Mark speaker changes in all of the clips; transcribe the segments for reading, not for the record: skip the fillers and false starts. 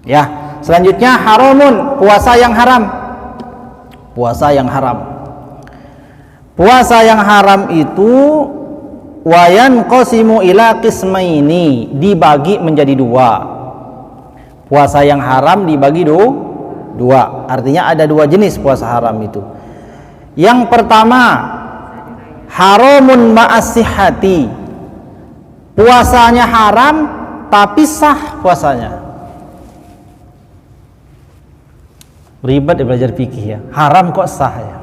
Speaker 1: Ya, selanjutnya haramun, puasa yang haram. Puasa yang haram. Puasa yang haram itu wayan qasimu ila qismaini, dibagi menjadi dua. Puasa yang haram dibagi dua. Artinya ada dua jenis puasa haram itu. Yang pertama, haramun ma'as-sihhati. Puasanya haram tapi sah puasanya. Ribet ya belajar fikih ya. Haram kok sah ya.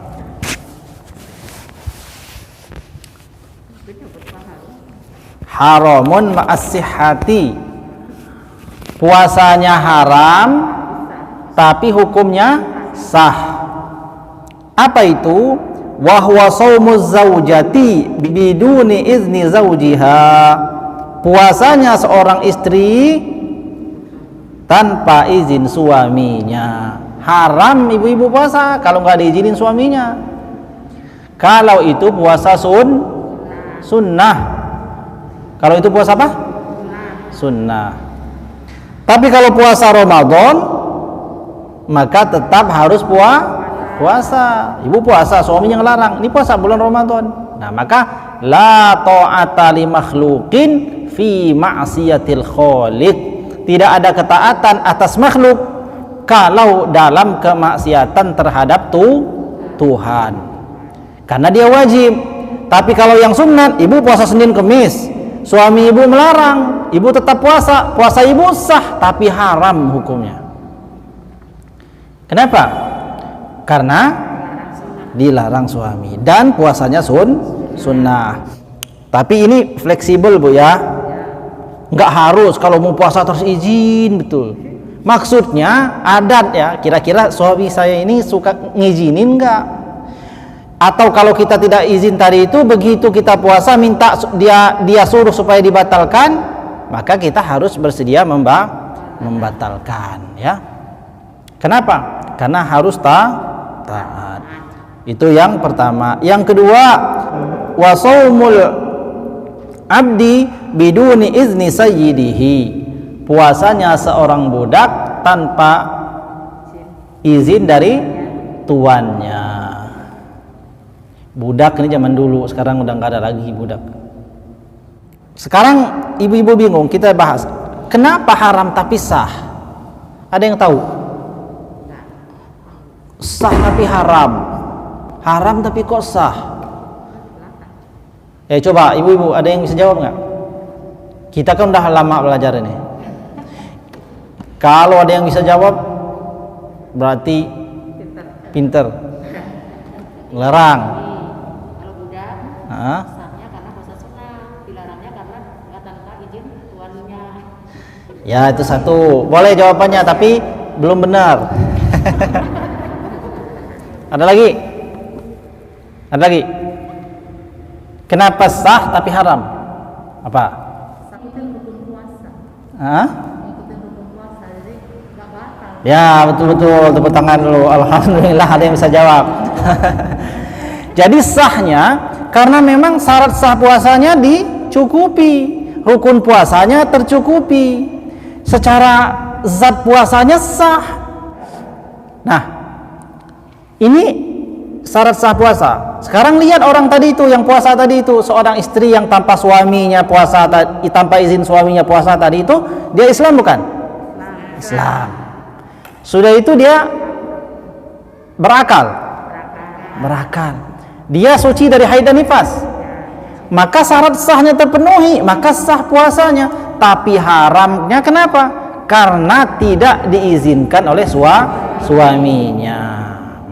Speaker 1: Haramun ma'as-sihhati. Puasanya haram tapi hukumnya sah. Apa itu? Wa huwa shaumuz zaujati biduni izni zaujiha. Puasanya seorang istri tanpa izin suaminya. Haram ibu-ibu puasa kalau nggak diizinin suaminya. Kalau itu puasa sunnah. Kalau itu puasa apa? Sunnah. Tapi kalau puasa Ramadan, maka tetap harus puasa. Ibu puasa, suaminya ngelarang. Ini puasa bulan Ramadan. Nah, maka la ta'ata li makhluqin fi ma'siyatil khaliq. Tidak ada ketaatan atas makhluk kalau dalam kemaksiatan terhadap Tuhan, karena dia wajib. Tapi kalau yang sunat, ibu puasa Senin Kemis, suami ibu melarang, ibu tetap puasa, puasa ibu sah tapi haram hukumnya. Kenapa? Karena dilarang suami dan puasanya sunnah. Tapi ini fleksibel bu ya, nggak harus kalau mau puasa terus izin betul. Maksudnya adat ya, kira-kira suami saya ini suka ngizinin enggak? Atau kalau kita tidak izin tadi itu, begitu kita puasa minta dia suruh supaya dibatalkan, maka kita harus bersedia membatalkan ya. Kenapa? Karena harus taat. Itu yang pertama. Yang kedua, wa shaumul abdi biduni izni sayyidihi. Puasanya seorang budak tanpa izin dari tuannya. Budak ini zaman dulu, sekarang udah nggak ada lagi budak. Sekarang ibu-ibu bingung, kita bahas kenapa haram tapi sah. Ada yang tahu? Sah tapi haram, haram tapi kok sah? Coba ibu-ibu ada yang bisa jawab nggak? Kita kan udah lama belajar ini. Kalau ada yang bisa jawab, berarti pinter. Larang.
Speaker 2: Kalau budak, sahnya karena puasa sunnah, dilarangnya karena nggak tanpa izin tuannya.
Speaker 1: Ya itu satu. Boleh jawabannya, tapi belum benar. Ada lagi? Ada lagi? Kenapa sah tapi haram? Apa?
Speaker 2: Ikutin rukun puasa. Ikutin rukun puasa, jadi nggak batal.
Speaker 1: Ya betul-betul, tepuk tangan dulu. Alhamdulillah ada yang bisa jawab. Jadi sahnya karena memang syarat sah puasanya dicukupi, rukun puasanya tercukupi, secara zat puasanya sah. Nah, ini syarat sah puasa. Sekarang lihat orang tadi itu yang puasa tadi itu, seorang istri yang tanpa suaminya puasa, tanpa izin suaminya puasa tadi itu, dia Islam bukan? Islam. Sudah itu dia berakal. Dia suci dari haid dan nifas. Maka syarat sahnya terpenuhi, maka sah puasanya. Tapi haramnya kenapa? Karena tidak diizinkan oleh suaminya.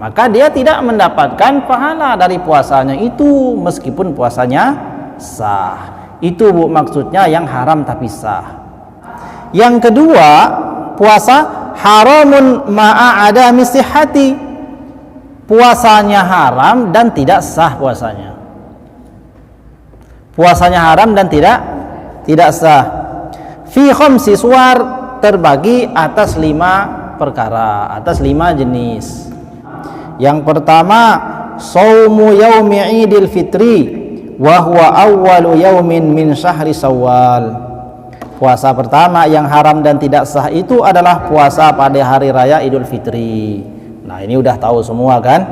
Speaker 1: Maka dia tidak mendapatkan pahala dari puasanya itu meskipun puasanya sah. Itu bu maksudnya yang haram tapi sah. Yang kedua, puasa haramun ma'a adami sihhati. Puasanya haram dan tidak sah puasanya. Puasanya haram dan tidak sah. Fi khamsi suwar, terbagi atas 5 perkara, atas 5 jenis. Yang pertama, shaumu yaumi idil fitri wa huwa awwalu yaumin min syahri Syawal. Puasa pertama yang haram dan tidak sah itu adalah puasa pada hari raya Idul Fitri. Nah, ini udah tahu semua kan?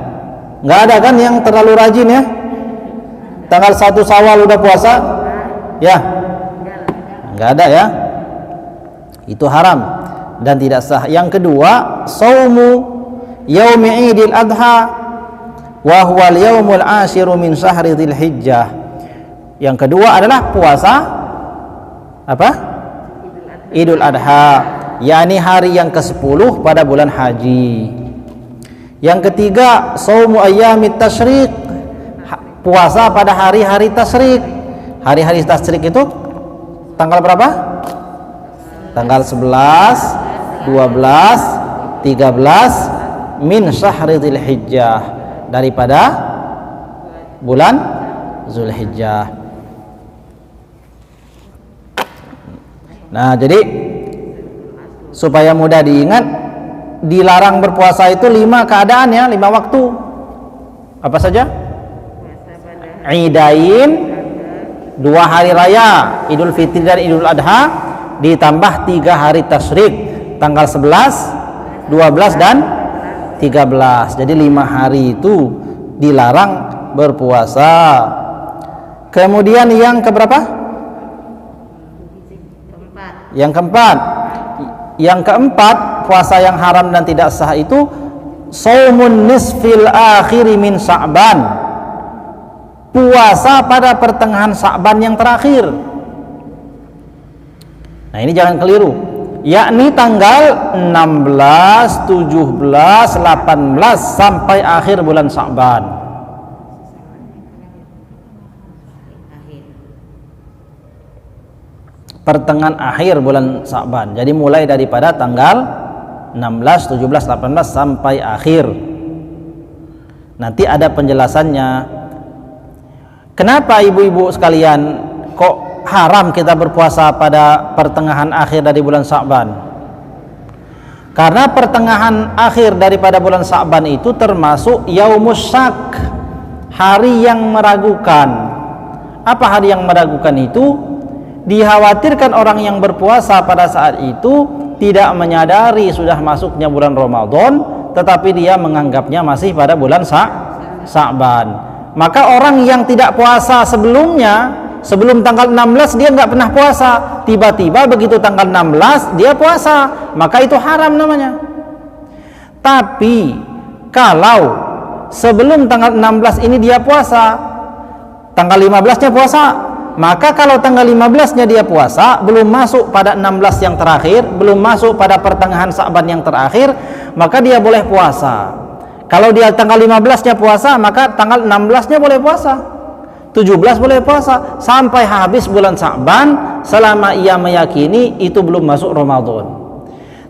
Speaker 1: Nggak ada kan yang terlalu rajin ya? Tanggal 1 Syawal udah puasa? Ya? Nggak ada ya? Itu haram dan tidak sah. Yang kedua, saumu yaumi Idul Adha wa huwal yaumul ashiru min syahri Dzulhijjah. Yang kedua adalah puasa apa? Idul Adha, yakni hari yang ke-10 pada bulan haji. Yang ketiga, shaumu ayyamit tasyrik, puasa pada hari-hari tasyrik. Hari-hari tasyrik itu tanggal berapa? Tanggal 11, 12, 13 min syahri Dzulhijjah, daripada bulan Zulhijjah. Nah, jadi supaya mudah diingat, dilarang berpuasa itu 5 keadaan ya, 5 waktu. Apa saja? Idain, 2 hari raya, Idul Fitri dan Idul Adha, ditambah 3 hari tasyrik, tanggal 11, 12 dan 13. Jadi 5 hari itu dilarang berpuasa. Kemudian yang keberapa? Yang keempat, puasa yang haram dan tidak sah itu shaumun nisfil akhiri min Sya'ban, puasa pada pertengahan Sya'ban yang terakhir. Nah, ini jangan keliru, yakni tanggal 16, 17, 18 sampai akhir bulan Sya'ban. Pertengahan akhir bulan Sya'ban. Jadi mulai daripada tanggal 16, 17, 18 sampai akhir. Nanti ada penjelasannya. Kenapa ibu-ibu sekalian kok haram kita berpuasa pada pertengahan akhir dari bulan Sya'ban? Karena pertengahan akhir daripada bulan Sya'ban itu termasuk yaumus syak, hari yang meragukan. Apa hari yang meragukan itu? Dikhawatirkan orang yang berpuasa pada saat itu tidak menyadari sudah masuknya bulan Ramadan, tetapi dia menganggapnya masih pada bulan Sya'ban. Maka orang yang tidak puasa sebelumnya, sebelum tanggal 16 dia nggak pernah puasa, tiba-tiba begitu tanggal 16 dia puasa, maka itu haram namanya. Tapi kalau sebelum tanggal 16 ini dia puasa, tanggal 15-nya puasa, maka kalau tanggal 15-nya dia puasa, belum masuk pada 16 yang terakhir, belum masuk pada pertengahan Sya'ban yang terakhir, maka dia boleh puasa. Kalau dia tanggal 15-nya puasa, maka tanggal 16-nya boleh puasa, 17 boleh puasa, sampai habis bulan Sya'ban, selama ia meyakini itu belum masuk Ramadan.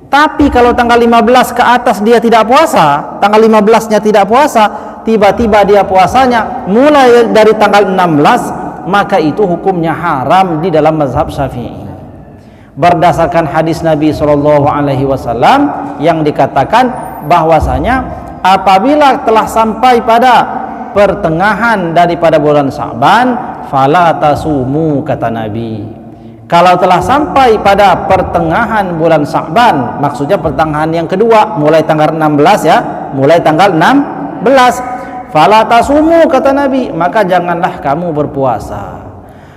Speaker 1: Tapi kalau tanggal 15 ke atas dia tidak puasa, tanggal 15-nya tidak puasa, tiba-tiba dia puasanya mulai dari tanggal 16, maka itu hukumnya haram di dalam mazhab Syafi'i. Berdasarkan hadis Nabi SAW yang dikatakan bahwasanya apabila telah sampai pada pertengahan daripada bulan Sya'ban, fala tasumu, kata Nabi. Kalau telah sampai pada pertengahan bulan Sya'ban, maksudnya pertengahan yang kedua, mulai tanggal 16 ya, mulai tanggal 16, fala tasumu, kata Nabi, maka janganlah kamu berpuasa.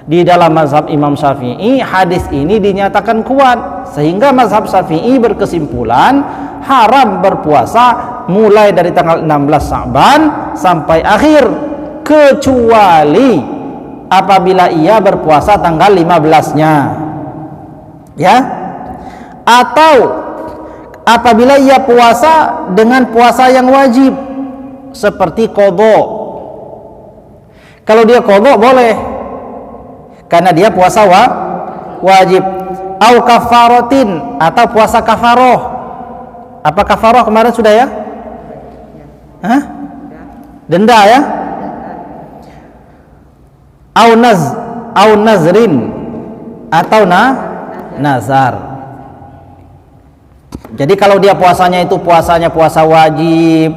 Speaker 1: Di dalam mazhab Imam Syafi'i, hadis ini dinyatakan kuat, sehingga mazhab Syafi'i berkesimpulan haram berpuasa mulai dari tanggal 16 Sya'ban sampai akhir, kecuali apabila ia berpuasa tanggal 15-nya ya, atau apabila ia puasa dengan puasa yang wajib seperti qadha. Kalau dia qadha boleh karena dia puasa wajib, au kafaratin, atau puasa kafaroh. Apa kafaroh kemarin sudah ya? Hah? Denda ya? Au nazrin, atau nazar. Jadi kalau dia puasanya itu puasa wajib,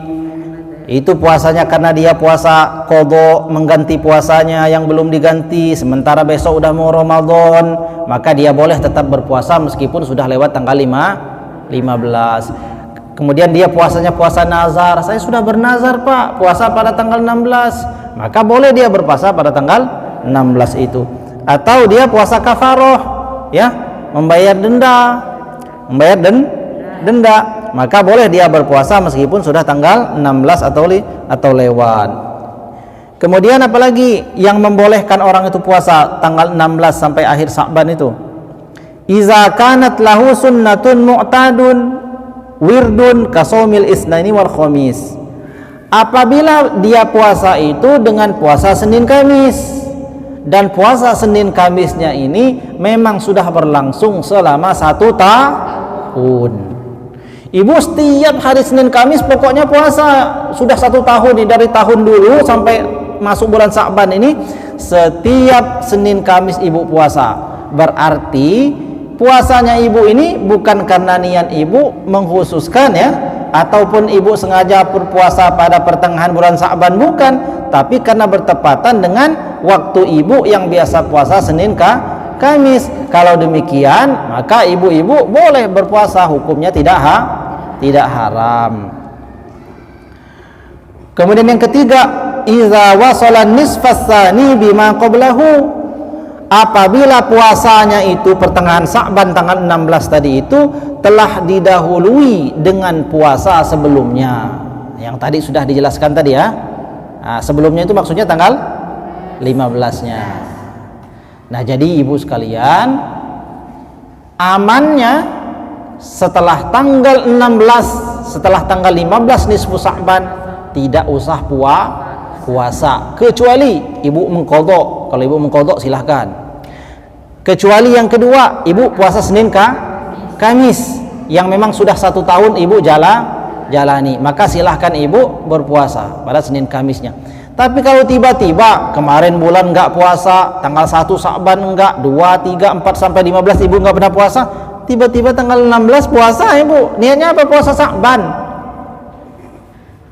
Speaker 1: Itu puasanya karena dia puasa qadha, mengganti puasanya yang belum diganti, sementara besok udah mau Ramadan, maka dia boleh tetap berpuasa meskipun sudah lewat tanggal 15. Kemudian dia puasanya puasa nazar, saya sudah bernazar Pak puasa pada tanggal 16, maka boleh dia berpuasa pada tanggal 16 itu. Atau dia puasa kafaroh, ya, membayar denda, maka boleh dia berpuasa meskipun sudah tanggal 16 atau lewat. Kemudian apalagi yang membolehkan orang itu puasa tanggal 16 sampai akhir Sa'ban itu? Iza kanat lahu sunnatun mu'tadun wirdun kasomil isnaini wal khamis. Apabila dia puasa itu dengan puasa Senin Kamis, dan puasa Senin Kamisnya ini memang sudah berlangsung selama 1 tahun. Ibu setiap hari Senin Kamis pokoknya puasa sudah 1 tahun nih, dari tahun dulu sampai masuk bulan Sa'ban ini setiap Senin Kamis ibu puasa. Berarti puasanya ibu ini bukan karena niat ibu mengkhususkan, ya, ataupun ibu sengaja berpuasa pada pertengahan bulan Sa'ban, bukan, tapi karena bertepatan dengan waktu ibu yang biasa puasa Senin Kamis. Kalau demikian maka ibu-ibu boleh berpuasa, hukumnya tidak haram. Kemudian yang ketiga, iza wasala nisfas tsani bima qablahu. Apabila puasanya itu pertengahan Sa'ban tanggal 16 tadi itu telah didahului dengan puasa sebelumnya, yang tadi sudah dijelaskan tadi, ya. Nah, sebelumnya itu maksudnya tanggal 15-nya. Nah, jadi ibu sekalian, amannya setelah tanggal 16, setelah tanggal 15 nisfu Sa'ban tidak usah puasa, kecuali ibu mengqadha. Kalau ibu mengqadha silahkan. Kecuali yang kedua, ibu puasa Senin Kamis yang memang sudah 1 tahun ibu jalani, maka silahkan ibu berpuasa pada Senin Kamisnya. Tapi kalau tiba-tiba kemarin bulan enggak puasa, tanggal 1 Sa'ban enggak, 2, 3, 4 sampai 15 ibu enggak pernah puasa, tiba-tiba tanggal 16 puasa ibu, niatnya apa? Puasa Sa'ban.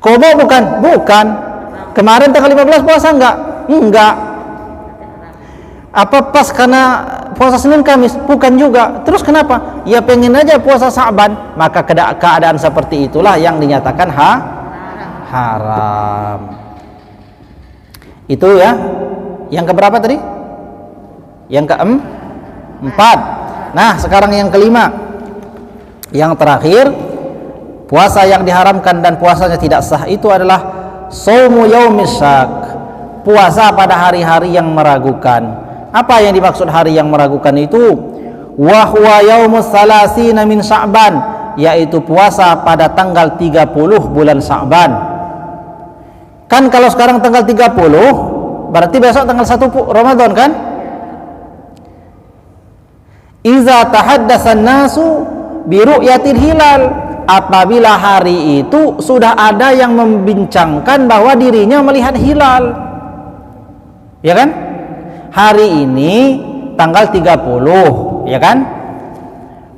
Speaker 1: Qadha bukan. Kemarin tanggal 15 puasa enggak. Apa pas karena puasa Senin Kamis? Bukan juga. Terus kenapa? Ya pengen aja puasa Sa'ban, maka keadaan seperti itulah yang dinyatakan haram. Itu, ya. Yang keberapa tadi? Yang keempat. Nah, sekarang yang kelima. Yang terakhir, puasa yang diharamkan dan puasanya tidak sah itu adalah shaumu yaumis syak, puasa pada hari-hari yang meragukan. Apa yang dimaksud hari yang meragukan itu? Wa huwa yaumus salasina min Sya'ban, yaitu puasa pada tanggal 30 bulan Sya'ban. Kan kalau sekarang tanggal 30, berarti besok tanggal 1 Ramadan, kan? Iza tahaddatsan nasu bi ru'yatil hilal, apabila hari itu sudah ada yang membincangkan bahwa dirinya melihat hilal, ya kan? Hari ini tanggal 30, ya kan?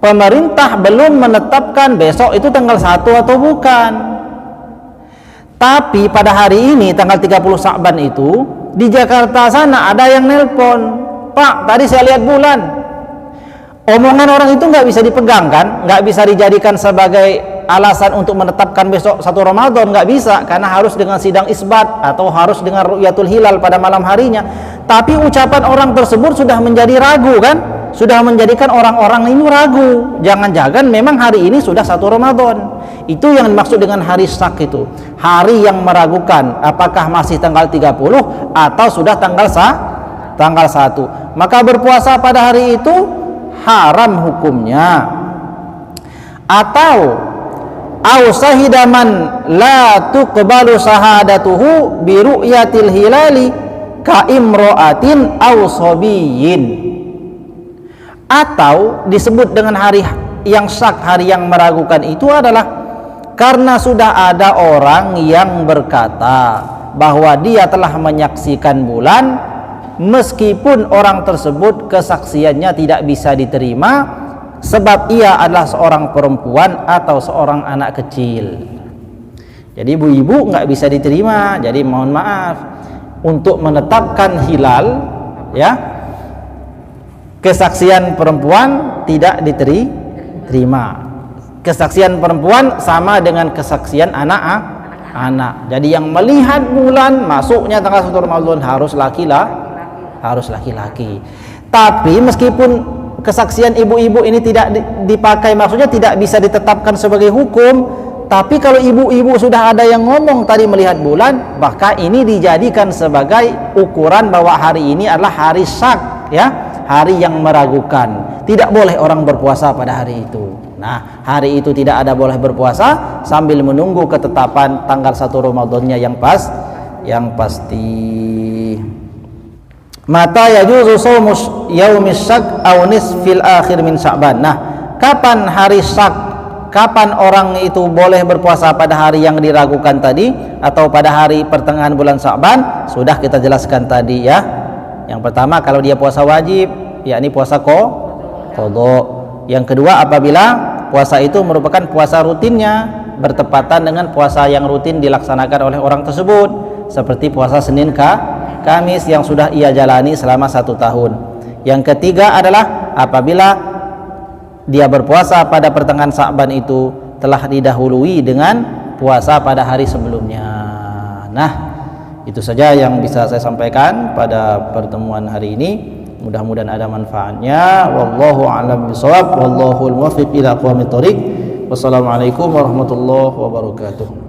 Speaker 1: Pemerintah belum menetapkan besok itu tanggal 1 atau bukan. Tapi pada hari ini tanggal 30 Sa'ban itu di Jakarta sana ada yang nelpon, "Pak, tadi saya lihat bulan." Omongan orang itu nggak bisa dipegang, kan? Nggak bisa dijadikan sebagai alasan untuk menetapkan besok 1 Ramadan, nggak bisa, karena harus dengan sidang isbat atau harus dengan ru'yatul hilal pada malam harinya. Tapi ucapan orang tersebut sudah menjadi ragu, kan? Sudah menjadikan orang-orang ini ragu. Jangan-jangan memang hari ini sudah 1 Ramadan. Itu yang dimaksud dengan hari syak itu. Hari yang meragukan apakah masih tanggal 30 atau sudah tanggal 1. Maka berpuasa pada hari itu haram hukumnya. Atau ausahidaman la tuqbalu sahadatuhu bi ru'yatil hilali ka imra'atin aw sabiyin. Atau disebut dengan hari yang syak, hari yang meragukan itu adalah karena sudah ada orang yang berkata bahwa dia telah menyaksikan bulan, meskipun orang tersebut kesaksiannya tidak bisa diterima sebab ia adalah seorang perempuan atau seorang anak kecil. Jadi ibu-ibu nggak bisa diterima. Jadi mohon maaf, untuk menetapkan hilal, ya, kesaksian perempuan tidak diterima. Kesaksian perempuan sama dengan kesaksian anak. Jadi yang melihat bulan masuknya tanggal 1 Ramadan harus laki-laki. Tapi meskipun kesaksian ibu-ibu ini tidak dipakai, maksudnya tidak bisa ditetapkan sebagai hukum, tapi kalau ibu-ibu sudah ada yang ngomong tadi melihat bulan, maka ini dijadikan sebagai ukuran bahwa hari ini adalah hari syak, ya, hari yang meragukan. Tidak boleh orang berpuasa pada hari itu. Nah, hari itu tidak ada boleh berpuasa sambil menunggu ketetapan tanggal 1 Ramadannya yang pasti. Mata yajuzu shaumus yaumis syak aw nisfil akhir min Sya'ban. Nah, kapan hari syak? Kapan orang itu boleh berpuasa pada hari yang diragukan tadi atau pada hari pertengahan bulan Sya'ban? Sudah kita jelaskan tadi, ya. Yang pertama kalau dia puasa wajib, yakni puasa qadha. Yang kedua apabila puasa itu merupakan puasa rutinnya, bertepatan dengan puasa yang rutin dilaksanakan oleh orang tersebut, seperti puasa Senin Kamis yang sudah ia jalani selama 1 tahun. Yang ketiga adalah apabila dia berpuasa pada pertengahan Sya'ban itu telah didahului dengan puasa pada hari sebelumnya. Nah, itu saja yang bisa saya sampaikan pada pertemuan hari ini. Mudah-mudahan ada manfaatnya. Wallahu a'lam bishawab. Wallahul muwaffiq ila aqwamit thoriq. Wassalamualaikum warahmatullahi wabarakatuh.